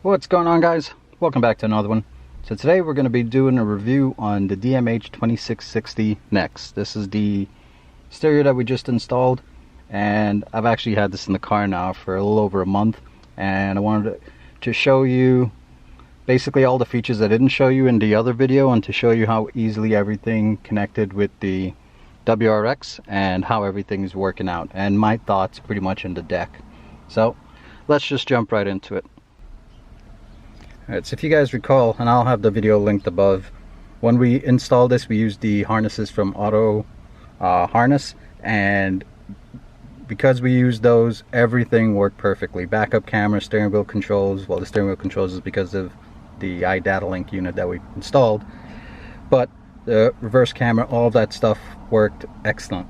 What's going on, guys? Welcome back to another one. So today we're going to be doing a review on the DMH2660 NEX. This is the stereo that we just installed, and I've actually had this in the car now for a little over a month, and I wanted to show you basically all the features I didn't show you in the other video, and to show you how easily everything connected with the WRX and how everything is working out, and my thoughts pretty much in the deck. So let's just jump right into it. Alright, so if you guys recall, and I'll have the video linked above, when we installed this we used the harnesses from Auto Harness, and because we used those, everything worked perfectly. Backup camera, steering wheel controls, well, the steering wheel controls is because of the iDataLink unit that we installed, but the reverse camera, all of that stuff worked excellent.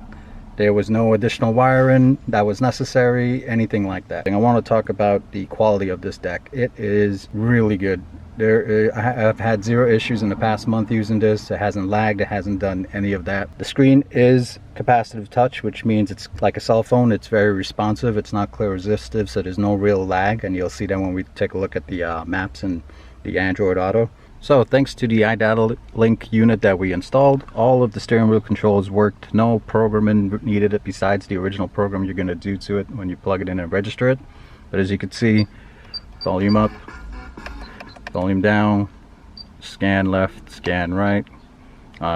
There was no additional wiring that was necessary, anything like that. And I want to talk about the quality of this deck. It is really good. I've had zero issues in the past month using this. It hasn't lagged, it hasn't done any of that. The screen is capacitive touch, which means it's like a cell phone. It's very responsive, it's not glare resistive, so there's no real lag, and you'll see that when we take a look at the maps and the Android Auto. So thanks to the iDataLink unit that we installed, all of the steering wheel controls worked. No programming needed besides the original program you're going to do to it when you plug it in and register it. But as you can see, volume up, volume down, scan left, scan right,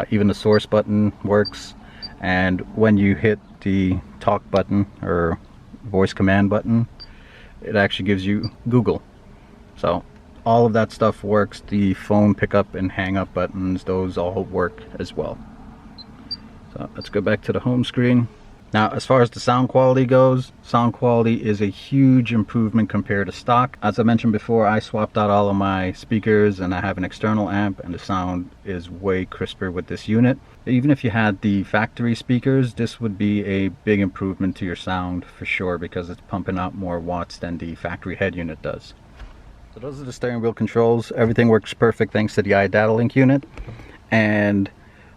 even the source button works. And when you hit the talk button or voice command button, it actually gives you Google. So all of that stuff works. The phone pickup and hang up buttons, those all work as well. So let's go back to the home screen. Now, as far as the sound quality goes, sound quality is a huge improvement compared to stock. As I mentioned before, I swapped out all of my speakers and I have an external amp, and the sound is way crisper with this unit. Even if you had the factory speakers, this would be a big improvement to your sound for sure, because it's pumping out more watts than the factory head unit does. So those are the steering wheel controls. Everything works perfect thanks to the iDataLink unit, and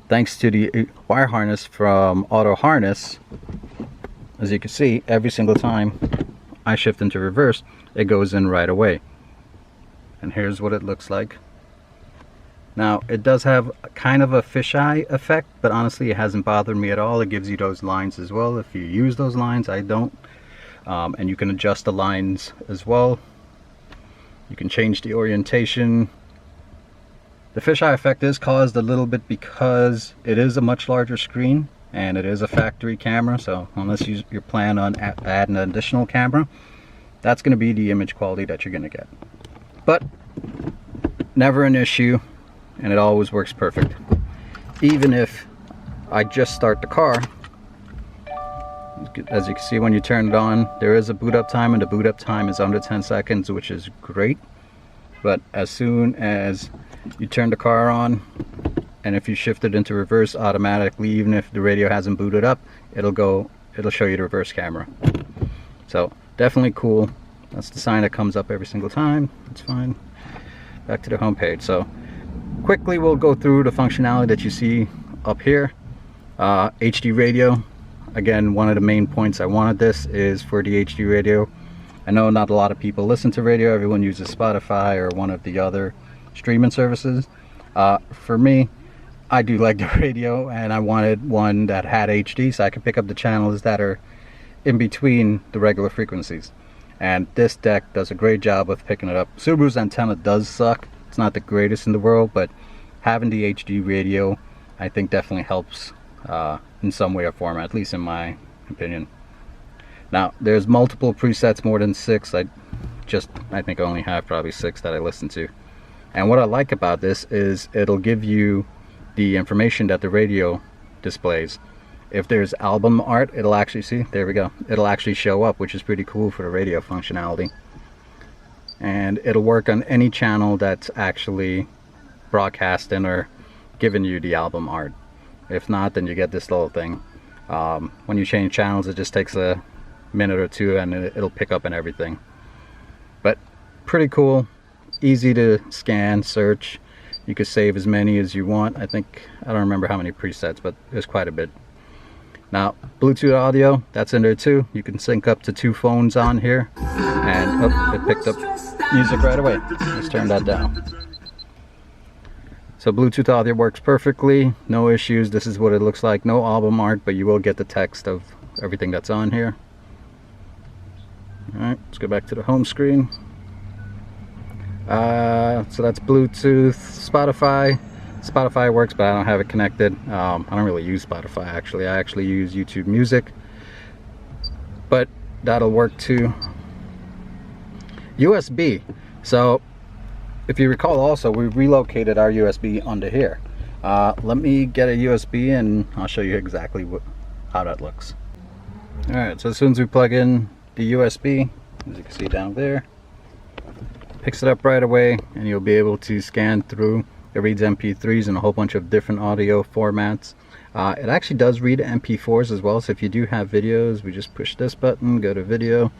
thanks to the wire harness from Auto Harness. As you can see, every single time I shift into reverse, it goes in right away. And here's what it looks like. Now, it does have kind of a fisheye effect, but honestly it hasn't bothered me at all. It gives you those lines as well if you use those lines. I don't. And you can adjust the lines as well. You can change the orientation. The fisheye effect is caused a little bit because it is a much larger screen and it is a factory camera, so unless you plan on adding an additional camera, that's going to be the image quality that you're going to get. But never an issue, and it always works perfect. Even if I just start the car, as you can see when you turn it on, there is a boot up time, and the boot up time is under 10 seconds, which is great. But as soon as you turn the car on, and if you shift it into reverse automatically, even if the radio hasn't booted up, it'll show you the reverse camera. So definitely cool. That's the sign that comes up every single time. That's fine. Back to the home page. So quickly we'll go through the functionality that you see up here. HD radio. Again, one of the main points I wanted this is for the HD radio. I know not a lot of people listen to radio. Everyone uses Spotify or one of the other streaming services. For me, I do like the radio, and I wanted one that had HD so I could pick up the channels that are in between the regular frequencies. And this deck does a great job of picking it up. Subaru's antenna does suck. It's not the greatest in the world, but having the HD radio, I think, definitely helps in some way or form, at least in my opinion. Now, there's multiple presets, more than 6. I think I only have probably 6 that I listen to. And what I like about this is it'll give you the information that the radio displays. If there's album art, it'll actually, see, there we go, it'll actually show up, which is pretty cool for the radio functionality. And it'll work on any channel that's actually broadcasting or giving you the album art. If not, then you get this little thing. When you change channels, it just takes a minute or two and it'll pick up and everything. But pretty cool, easy to scan, search. You could save as many as you want. I don't remember how many presets, but there's quite a bit. Now, Bluetooth audio, that's in there too. You can sync up to 2 phones on here. And it picked up music right away. Let's turn that down. So Bluetooth audio works perfectly, no issues. This is what it looks like. No album art, but you will get the text of everything that's on here. Alright, let's go back to the home screen. So that's Bluetooth. Spotify works, but I don't have it connected. I don't really use Spotify actually. I actually use YouTube Music, but that'll work too. USB. So if you recall, also we relocated our USB onto here. Let me get a USB and I'll show you exactly how that looks. Alright, so as soon as we plug in the USB, as you can see down there, picks it up right away, and you'll be able to scan through. It reads MP3s and a whole bunch of different audio formats. It actually does read MP4s as well, so if you do have videos, we just push this button, go to video.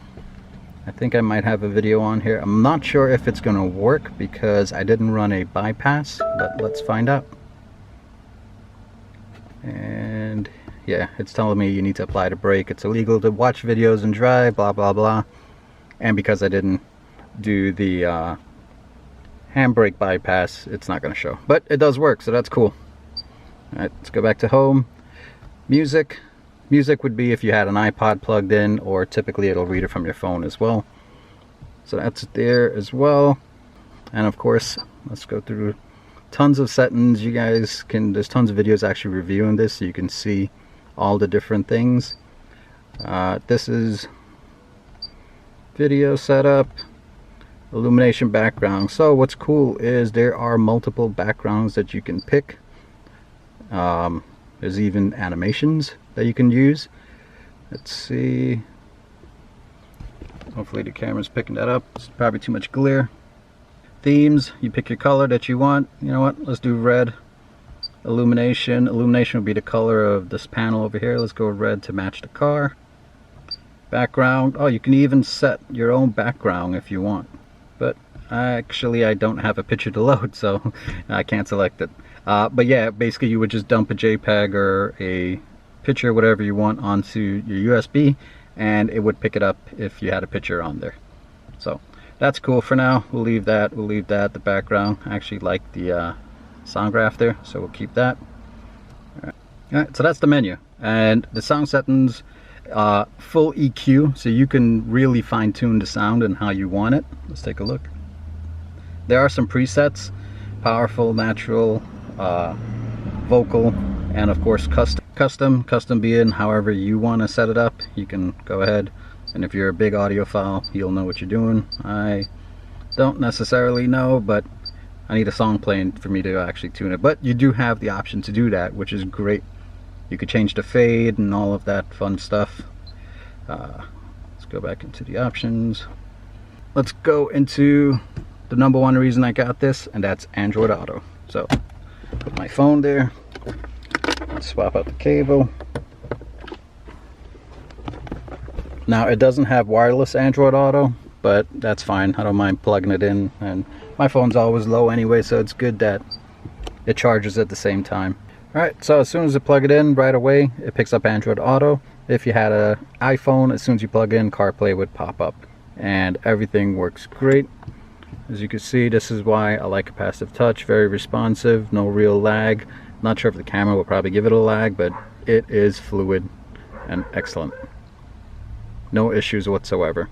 I think I might have a video on here. I'm not sure if it's going to work because I didn't run a bypass, but let's find out. And yeah, it's telling me you need to apply the brake. It's illegal to watch videos and drive, blah blah blah. And because I didn't do the handbrake bypass, it's not going to show, but it does work, so that's cool. All right, let's go back to home. Music would be if you had an iPod plugged in, or typically it'll read it from your phone as well, so that's there as well. And of course, let's go through tons of settings. You guys can, there's tons of videos actually reviewing this, so you can see all the different things. This is video setup, illumination, background. So what's cool is there are multiple backgrounds that you can pick. There's even animations that you can use. Let's see, hopefully the camera's picking that up. It's probably too much glare. Themes, you pick your color that you want. You know what, let's do red. Illumination will be the color of this panel over here. Let's go red to match the car. Background, oh, you can even set your own background if you want, but actually I don't have a picture to load, so I can't select it. But yeah, basically you would just dump a JPEG or a picture, whatever you want, onto your USB, and it would pick it up if you had a picture on there. So that's cool. For now, we'll leave that. The background, I actually like the sound graph there, so we'll keep that. All right, so that's the menu. And the sound settings, full EQ, so you can really fine-tune the sound and how you want it. Let's take a look. There are some presets: powerful, natural, vocal, and of course custom being however you want to set it up. You can go ahead, and if you're a big audiophile, you'll know what you're doing. I don't necessarily know, but I need a song playing for me to actually tune it. But you do have the option to do that, which is great. You could change the fade and all of that fun stuff. Let's go back into the options. Let's go into the number one reason I got this, and that's Android Auto. So put my phone there. Let's swap out the cable. Now it doesn't have wireless Android Auto, but that's fine. I don't mind plugging it in, and my phone's always low anyway, so it's good that it charges at the same time. Alright, so as soon as you plug it in, right away it picks up Android Auto. If you had an iPhone, as soon as you plug in, CarPlay would pop up, and everything works great. As you can see, this is why I like capacitive touch. Very responsive, no real lag. Not sure if the camera will probably give it a lag, but it is fluid and excellent. No issues whatsoever.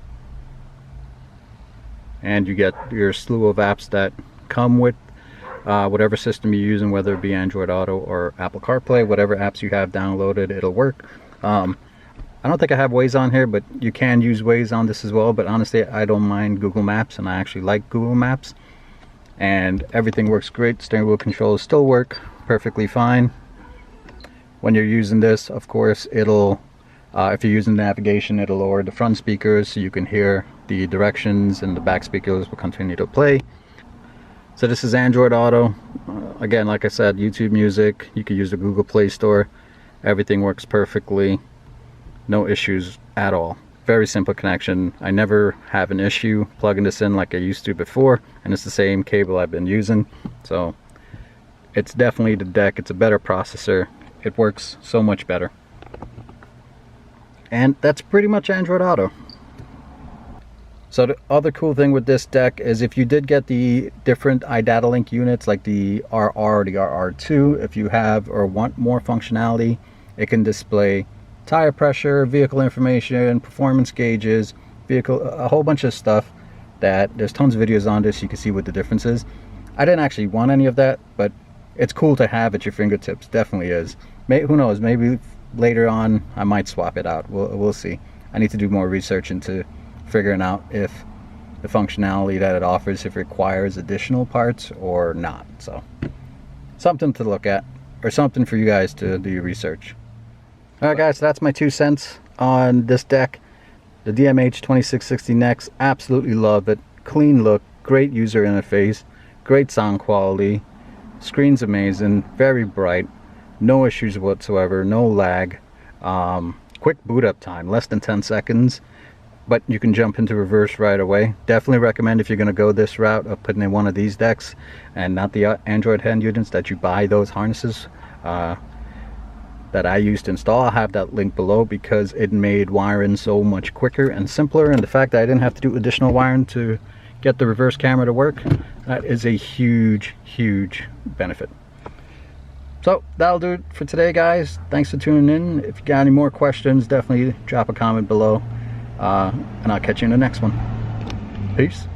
And you get your slew of apps that come with whatever system you're using, whether it be Android Auto or Apple CarPlay. Whatever apps you have downloaded, it'll work. I don't think I have Waze on here, but you can use Waze on this as well. But honestly, I don't mind Google Maps, and I actually like Google Maps, and everything works great. Steering wheel controls still work perfectly fine. When you're using this, of course, it'll if you're using navigation, it'll lower the front speakers so you can hear the directions, and the back speakers will continue to play. So this is Android Auto. Again, like I said, YouTube Music, you can use the Google Play Store. Everything works perfectly. No issues at all. Very simple connection. I never have an issue plugging this in like I used to before, and it's the same cable I've been using. So it's definitely the deck. It's a better processor. It works so much better. And that's pretty much Android Auto. So the other cool thing with this deck is if you did get the different iDataLink units like the RR or the RR2, if you have or want more functionality, it can display tire pressure, vehicle information, performance gauges, vehicle, a whole bunch of stuff that there's tons of videos on this. You can see what the difference is. I didn't actually want any of that, but it's cool to have at your fingertips. Definitely is. Who knows, maybe later on I might swap it out. We'll see. I need to do more research into figuring out if the functionality that it offers, if it requires additional parts or not. So something to look at, or something for you guys to do your research. Alright guys, so that's my 2 cents on this deck, the DMH 2660 NEX. Absolutely love it. Clean look, great user interface, great sound quality, screen's amazing, very bright, no issues whatsoever, no lag, quick boot up time, less than 10 seconds. But you can jump into reverse right away. Definitely recommend, if you're going to go this route of putting in one of these decks and not the Android hand units, that you buy those harnesses that I used to install. I'll have that link below because it made wiring so much quicker and simpler, and the fact that I didn't have to do additional wiring to get the reverse camera to work, that is a huge benefit. So that'll do it for today guys. Thanks for tuning in. If you got any more questions, definitely drop a comment below. And I'll catch you in the next one. Peace.